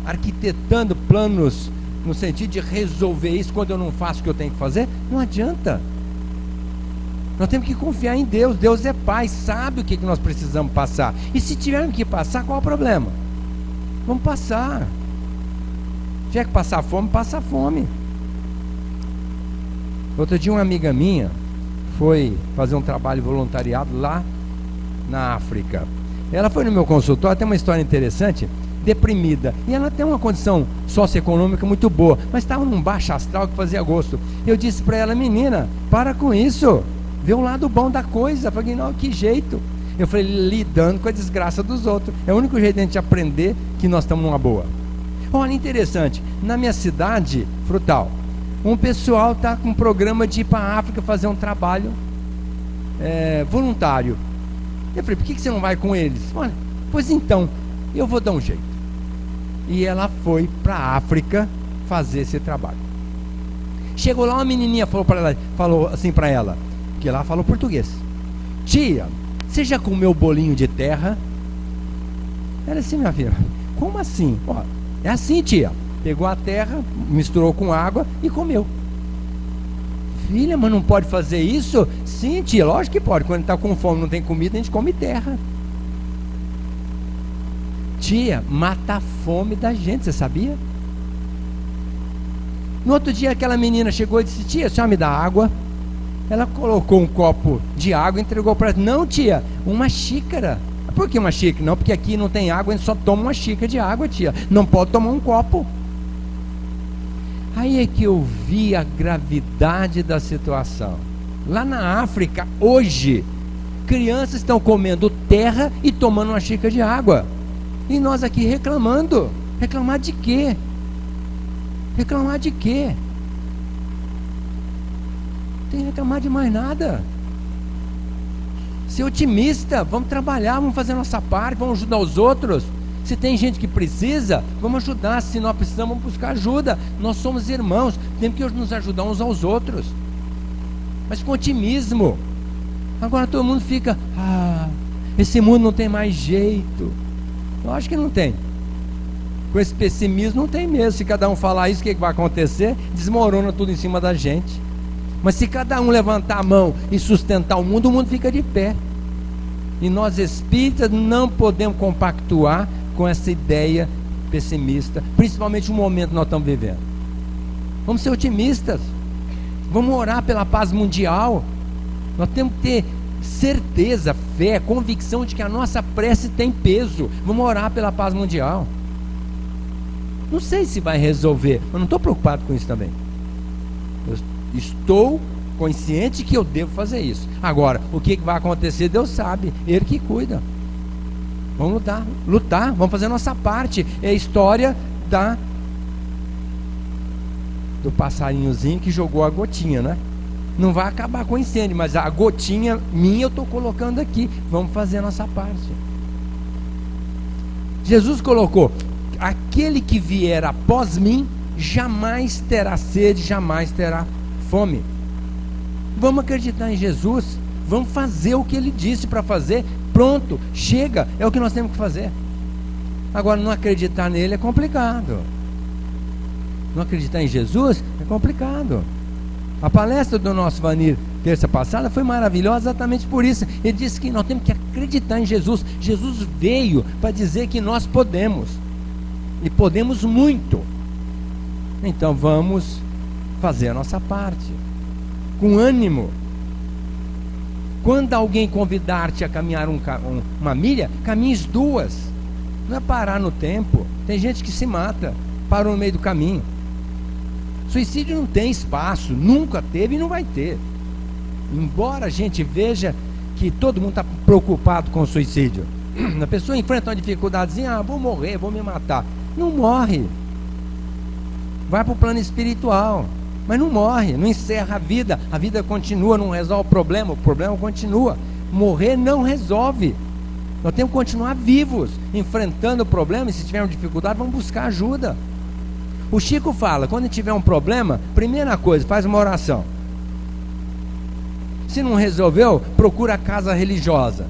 arquitetando planos no sentido de resolver isso quando eu não faço o que eu tenho que fazer? Não adianta. Nós temos que confiar em Deus. Deus é Pai, sabe o que nós precisamos passar. E se tivermos que passar, qual é o problema? Vamos passar. Se tiver que passar fome, passa fome. Outro dia uma amiga minha foi fazer um trabalho voluntariado lá na África. Ela foi no meu consultório, tem uma história interessante, deprimida, e ela tem uma condição socioeconômica muito boa, mas estava num baixo astral que fazia gosto. Eu disse para ela: menina, para com isso, vê o lado bom da coisa. Eu falei: não, que jeito? Eu falei: lidando com a desgraça dos outros, é o único jeito de a gente aprender que nós estamos numa boa. Olha, interessante, na minha cidade, Frutal, um pessoal está com um programa de ir para a África fazer um trabalho voluntário. Eu falei: por que você não vai com eles? Olha, pois então, eu vou dar um jeito. E ela foi para a África fazer esse trabalho. Chegou lá, uma menininha falou assim para ela, que lá falou português: tia, você já comeu bolinho de terra? Ela disse: minha filha, como assim? Ó, é assim, tia. Pegou a terra, misturou com água e comeu. Filha, mas não pode fazer isso? Sim, tia, lógico que pode. Quando está com fome, não tem comida, a gente come terra. Tia, mata a fome da gente, você sabia? No outro dia, aquela menina chegou e disse: tia, a senhora me dá água? Ela colocou um copo de água e entregou para ela. Não, tia, uma xícara. Por que uma xícara? Não, porque aqui não tem água, a gente só toma uma xícara de água, tia. Não pode tomar um copo. Aí é que eu vi a gravidade da situação. Lá na África, hoje, crianças estão comendo terra e tomando uma xícara de água. E nós aqui reclamando. Reclamar de quê? Reclamar de quê? Não tem que reclamar de mais nada. Ser otimista, vamos trabalhar, vamos fazer a nossa parte, vamos ajudar os outros. Se tem gente que precisa, vamos ajudar. Se nós precisamos, vamos buscar ajuda. Nós somos irmãos, temos que nos ajudar uns aos outros, mas com otimismo. Agora todo mundo fica, esse mundo não tem mais jeito. Eu acho que não tem. Com esse pessimismo não tem mesmo. Se cada um falar isso, o que vai acontecer? Desmorona tudo em cima da gente. Mas se cada um levantar a mão e sustentar o mundo fica de pé. E nós espíritas não podemos compactuar com essa ideia pessimista, principalmente no momento que nós estamos vivendo. Vamos ser otimistas. Vamos orar pela paz mundial. Nós temos que ter certeza, fé, convicção de que a nossa prece tem peso. Vamos orar pela paz mundial. Não sei se vai resolver, mas não estou preocupado com isso também. Eu estou consciente que eu devo fazer isso. Agora, o que vai acontecer, Deus sabe, Ele que cuida. Vamos lutar, vamos fazer a nossa parte. É a história do passarinhozinho que jogou a gotinha, né? Não vai acabar com o incêndio, mas a gotinha minha eu estou colocando aqui. Vamos fazer a nossa parte. Jesus colocou: aquele que vier após mim jamais terá sede, jamais terá fome. Vamos acreditar em Jesus, vamos fazer o que Ele disse para fazer. Pronto, chega, é o que nós temos que fazer. Agora, não acreditar nele é complicado. Não acreditar em Jesus é complicado. A palestra do nosso Vanir, terça passada, foi maravilhosa exatamente por isso. Ele disse que nós temos que acreditar em Jesus. Jesus veio para dizer que nós podemos, e podemos muito. Então vamos fazer a nossa parte, com ânimo. Quando alguém convidar-te a caminhar uma milha, caminhes 2. Não é parar no tempo. Tem gente que se mata, parou no meio do caminho. Suicídio não tem espaço, nunca teve e não vai ter. Embora a gente veja que todo mundo está preocupado com o suicídio. A pessoa enfrenta uma dificuldadezinha, vou morrer, vou me matar. Não morre. Vai para o plano espiritual, mas não morre, não encerra a vida continua, não resolve o problema continua. Morrer não resolve. Nós temos que continuar vivos, enfrentando o problema, e se tivermos dificuldade, vamos buscar ajuda. O Chico fala, quando tiver um problema, primeira coisa, faz uma oração. Se não resolveu, procura a casa religiosa.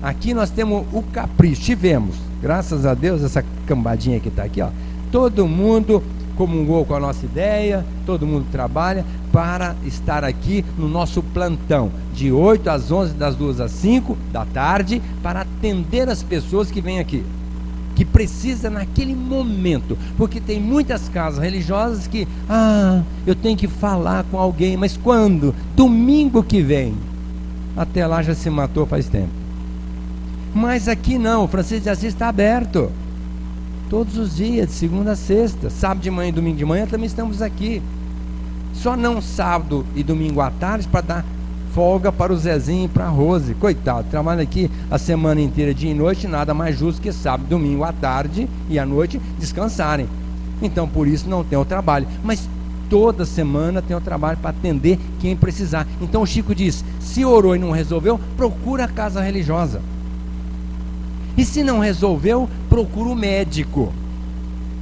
Aqui nós temos o capricho, tivemos, graças a Deus, essa cambadinha que está aqui, ó, todo mundo comungou com a nossa ideia, todo mundo trabalha para estar aqui no nosso plantão, de 8 às 11, das 2 às 5 da tarde, para atender as pessoas que vêm aqui, que precisa naquele momento, porque tem muitas casas religiosas que, eu tenho que falar com alguém, mas quando? Domingo que vem. Até lá já se matou faz tempo. Mas aqui não, o Francisco de Assis está aberto todos os dias, de segunda a sexta, sábado de manhã e domingo de manhã também estamos aqui. Só não sábado e domingo à tarde, para dar folga para o Zezinho e para a Rose. Coitado, trabalha aqui a semana inteira, dia e noite, nada mais justo que sábado e domingo à tarde e à noite descansarem. Então por isso não tem o trabalho, mas toda semana tem o trabalho para atender quem precisar. Então o Chico diz, se orou e não resolveu, procura a casa religiosa. E se não resolveu, procura o médico,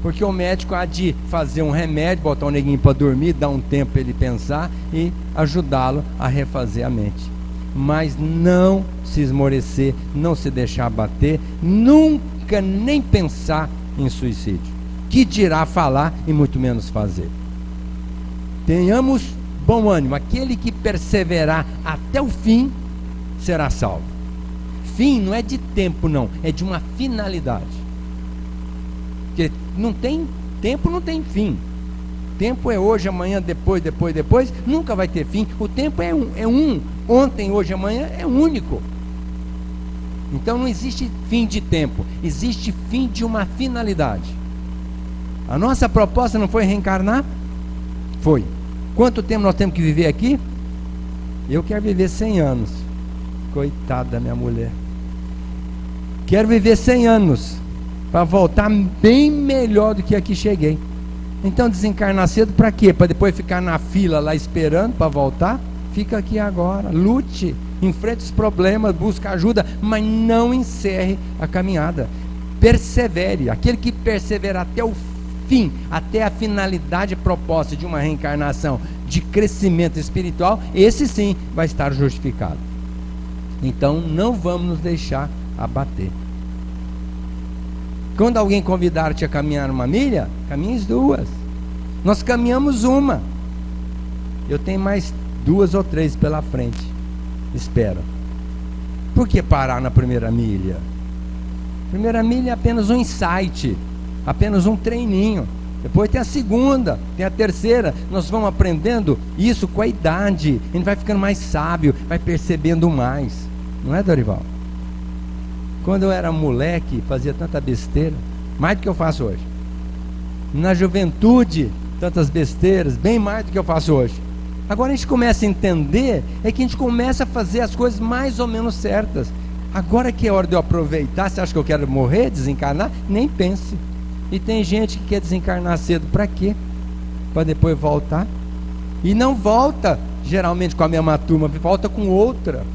porque o médico há de fazer um remédio, botar o neguinho para dormir, dar um tempo para ele pensar e ajudá-lo a refazer a mente. Mas não se esmorecer, não se deixar abater, nunca nem pensar em suicídio. Que dirá falar e muito menos fazer. Tenhamos bom ânimo, aquele que perseverar até o fim será salvo. Fim não é de tempo, não, é de uma finalidade. Porque não tem tempo, não tem fim. Tempo é hoje, amanhã, depois, nunca vai ter fim. O tempo é um, ontem, hoje, amanhã é único. Então não existe fim de tempo, existe fim de uma finalidade. A nossa proposta não foi reencarnar? Foi. Quanto tempo nós temos que viver aqui? Eu quero viver 100 anos. Coitada da minha mulher. Quero viver 100 anos. para voltar bem melhor do que aqui cheguei. Então desencarnar cedo para quê? Para depois ficar na fila lá esperando para voltar? Fica aqui agora, lute, enfrente os problemas, busque ajuda, mas não encerre a caminhada. Persevere. Aquele que persevera até o fim, até a finalidade proposta de uma reencarnação de crescimento espiritual, esse sim vai estar justificado. Então não vamos nos deixar abater. Quando alguém convidar-te a caminhar uma milha, caminhes 2. Nós caminhamos uma. Eu tenho mais 2 ou 3 pela frente. Espera. Por que parar na primeira milha? Primeira milha é apenas um insight, apenas um treininho. Depois tem a segunda, tem a terceira. Nós vamos aprendendo isso com a idade. A gente vai ficando mais sábio, vai percebendo mais. Não é, Dorival? Quando eu era moleque, fazia tanta besteira, mais do que eu faço hoje. Na juventude, tantas besteiras, bem mais do que eu faço hoje. Agora a gente começa a entender, é que a gente começa a fazer as coisas mais ou menos certas. Agora que é hora de eu aproveitar, você acha que eu quero morrer, desencarnar? Nem pense. E tem gente que quer desencarnar cedo, para quê? Para depois voltar. E não volta, geralmente com a mesma turma, volta com outra.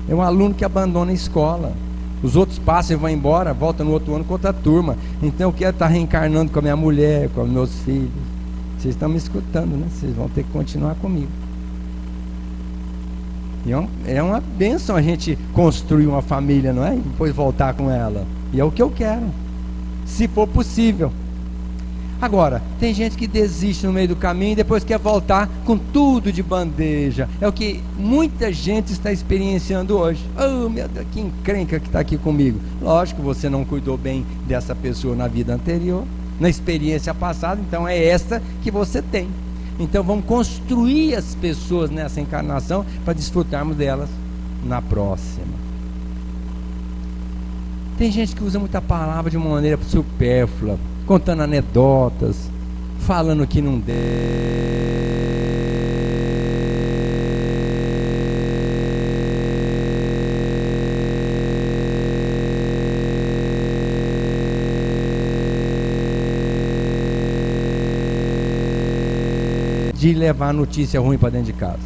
É um aluno que abandona a escola. Os outros passam e vão embora, volta no outro ano com outra turma. Então eu quero estar reencarnando com a minha mulher, com os meus filhos. Vocês estão me escutando, né? Vocês vão ter que continuar comigo. E é uma bênção a gente construir uma família, não é? E depois voltar com ela. E é o que eu quero, se for possível. Agora, tem gente que desiste no meio do caminho e depois quer voltar com tudo de bandeja. É o que muita gente está experienciando hoje. Oh, meu Deus, que encrenca que está aqui comigo. Lógico que você não cuidou bem dessa pessoa na vida anterior, na experiência passada, então é esta que você tem. Então vamos construir as pessoas nessa encarnação para desfrutarmos delas na próxima. Tem gente que usa muita palavra de uma maneira supérflua, contando anedotas, falando que não de levar notícia ruim para dentro de casa.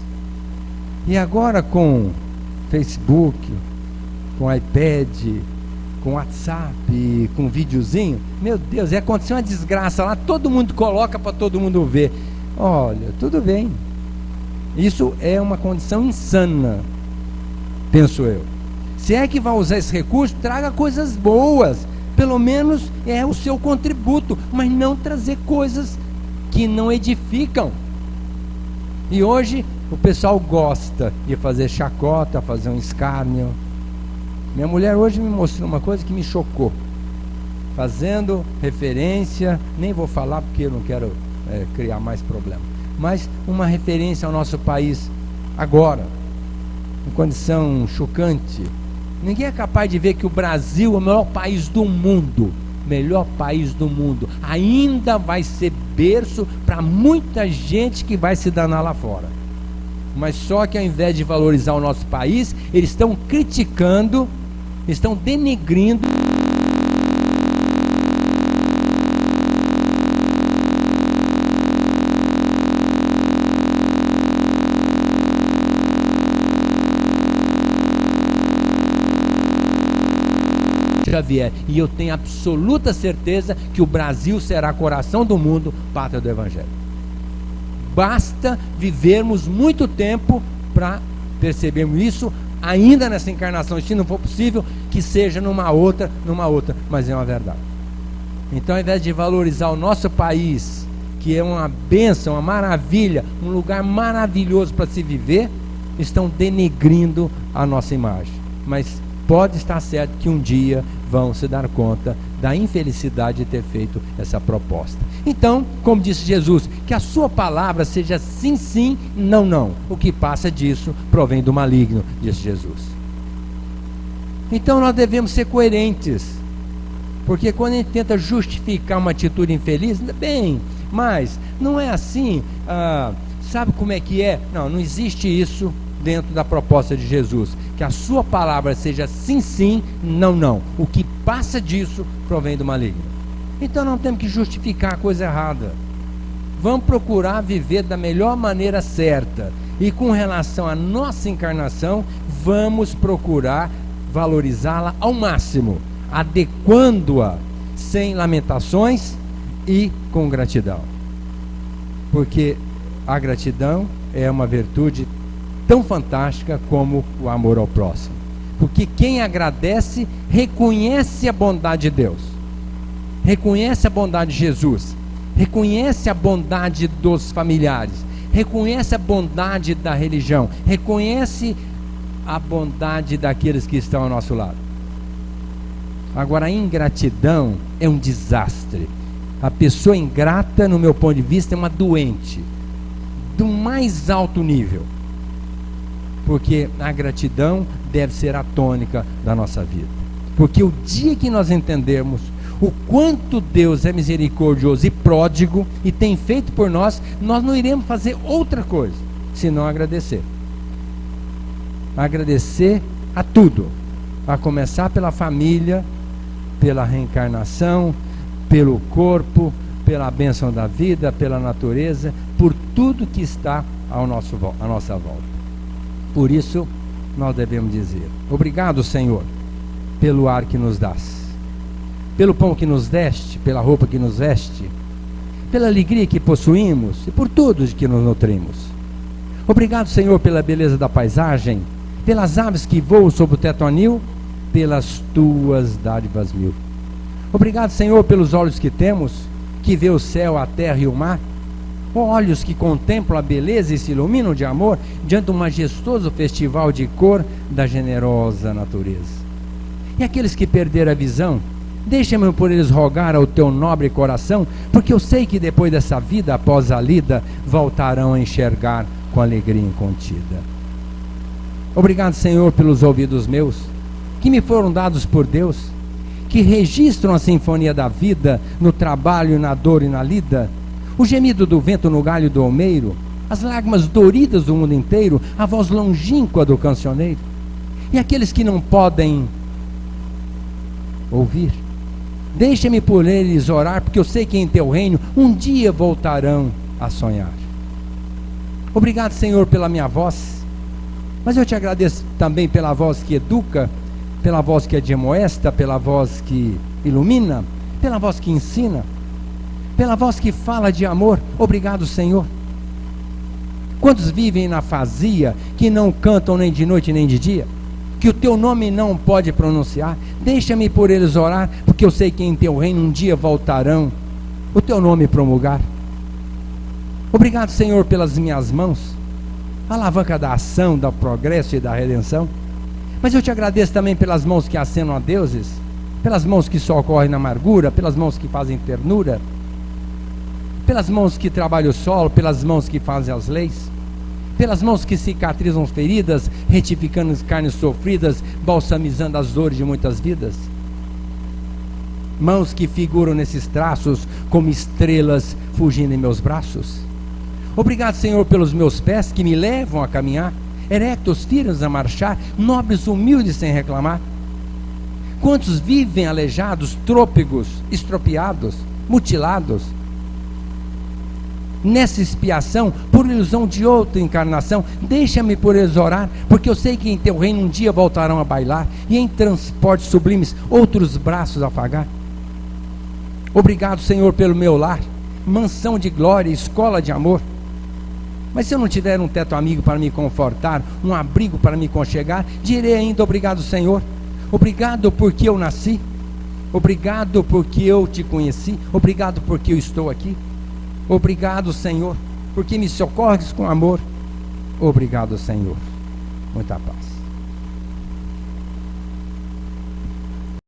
E agora com Facebook, com iPad, com WhatsApp, com videozinho, meu Deus, aconteceu uma desgraça lá, todo mundo coloca para todo mundo ver. Olha, tudo bem, isso é uma condição insana, penso eu. Se é que vai usar esse recurso, traga coisas boas, pelo menos é o seu contributo, mas não trazer coisas que não edificam. E hoje o pessoal gosta de fazer chacota, fazer um escárnio. Minha mulher hoje me mostrou uma coisa que me chocou, fazendo referência, nem vou falar porque eu não quero criar mais problema, mas uma referência ao nosso país agora, em condição chocante. Ninguém é capaz de ver que o Brasil é o melhor país do mundo, ainda vai ser berço para muita gente que vai se danar lá fora. Mas só que ao invés de valorizar o nosso país, eles estão criticando, estão denegrindo. Xavier, e eu tenho absoluta certeza que o Brasil será coração do mundo, pátria do Evangelho. Basta vivermos muito tempo para percebermos isso, ainda nessa encarnação, se não for possível, que seja numa outra, mas é uma verdade. Então, ao invés de valorizar o nosso país, que é uma bênção, uma maravilha, um lugar maravilhoso para se viver, estão denegrindo a nossa imagem. Mas pode estar certo que um dia vão se dar conta da infelicidade de ter feito essa proposta. Então, como disse Jesus, que a sua palavra seja sim, sim, não, não. O que passa disso provém do maligno, disse Jesus. Então nós devemos ser coerentes, porque quando a gente tenta justificar uma atitude infeliz, bem, mas não é assim, sabe como é que é? Não existe isso, dentro da proposta de Jesus. Que a sua palavra seja sim, sim, não, não. O que passa disso provém do maligno. Então não temos que justificar a coisa errada. Vamos procurar viver da melhor maneira certa. E com relação à nossa encarnação, vamos procurar valorizá-la ao máximo, adequando-a sem lamentações e com gratidão. Porque a gratidão é uma virtude tão fantástica como o amor ao próximo. Porque quem agradece reconhece a bondade de Deus, reconhece a bondade de Jesus, reconhece a bondade dos familiares, reconhece a bondade da religião, reconhece a bondade daqueles que estão ao nosso lado. Agora, a ingratidão é um desastre. A pessoa ingrata, no meu ponto de vista, é uma doente do mais alto nível, porque a gratidão deve ser a tônica da nossa vida. Porque o dia que nós entendermos o quanto Deus é misericordioso e pródigo e tem feito por nós, nós não iremos fazer outra coisa senão agradecer. Agradecer a tudo, a começar pela família, pela reencarnação, pelo corpo, pela bênção da vida, pela natureza, por tudo que está à nossa volta. Por isso, nós devemos dizer: obrigado, Senhor, pelo ar que nos dás, pelo pão que nos deste, pela roupa que nos veste, pela alegria que possuímos e por tudo de que nos nutrimos. Obrigado, Senhor, pela beleza da paisagem, pelas aves que voam sobre o teto anil, pelas tuas dádivas mil. Obrigado, Senhor, pelos olhos que temos, que vê o céu, a terra e o mar, olhos que contemplam a beleza e se iluminam de amor diante do majestoso festival de cor da generosa natureza. E aqueles que perderam a visão, deixa-me por eles rogar ao teu nobre coração, porque eu sei que depois dessa vida, após a lida, voltarão a enxergar com alegria incontida. Obrigado, Senhor, pelos ouvidos meus, que me foram dados por Deus, que registram a sinfonia da vida, no trabalho, na dor e na lida, o gemido do vento no galho do almeiro, as lágrimas doridas do mundo inteiro, a voz longínqua do cancioneiro. E aqueles que não podem ouvir, deixa-me por eles orar, porque eu sei que em teu reino um dia voltarão a sonhar. Obrigado, Senhor, pela minha voz, mas eu te agradeço também pela voz que educa, pela voz que admoesta, pela voz que ilumina, pela voz que ensina, pela voz que fala de amor. Obrigado, Senhor. Quantos vivem na fazia, que não cantam nem de noite nem de dia, que o teu nome não pode pronunciar? Deixa-me por eles orar, porque eu sei que em teu reino um dia voltarão o teu nome promulgar. Obrigado, Senhor, pelas minhas mãos, alavanca da ação, do progresso e da redenção. Mas eu te agradeço também pelas mãos que acenam a deuses, pelas mãos que socorrem na amargura, pelas mãos que fazem ternura, pelas mãos que trabalham o solo, pelas mãos que fazem as leis, pelas mãos que cicatrizam feridas, retificando as carnes sofridas, balsamizando as dores de muitas vidas. Mãos que figuram nesses traços como estrelas fugindo em meus braços. Obrigado, Senhor, pelos meus pés que me levam a caminhar, erectos, firmes a marchar, nobres, humildes sem reclamar. Quantos vivem aleijados, trôpegos, estropiados, mutilados, nessa expiação, por ilusão de outra encarnação? Deixa-me por eles orar, porque eu sei que em teu reino um dia voltarão a bailar, e em transportes sublimes outros braços afagar. Obrigado, Senhor, pelo meu lar, mansão de glória, escola de amor. Mas se eu não tiver um teto amigo para me confortar, um abrigo para me conchegar, direi ainda: obrigado, Senhor. Obrigado porque eu nasci, obrigado porque eu te conheci, obrigado porque eu estou aqui. Obrigado, Senhor, porque me socorres com amor. Obrigado, Senhor. Muita paz.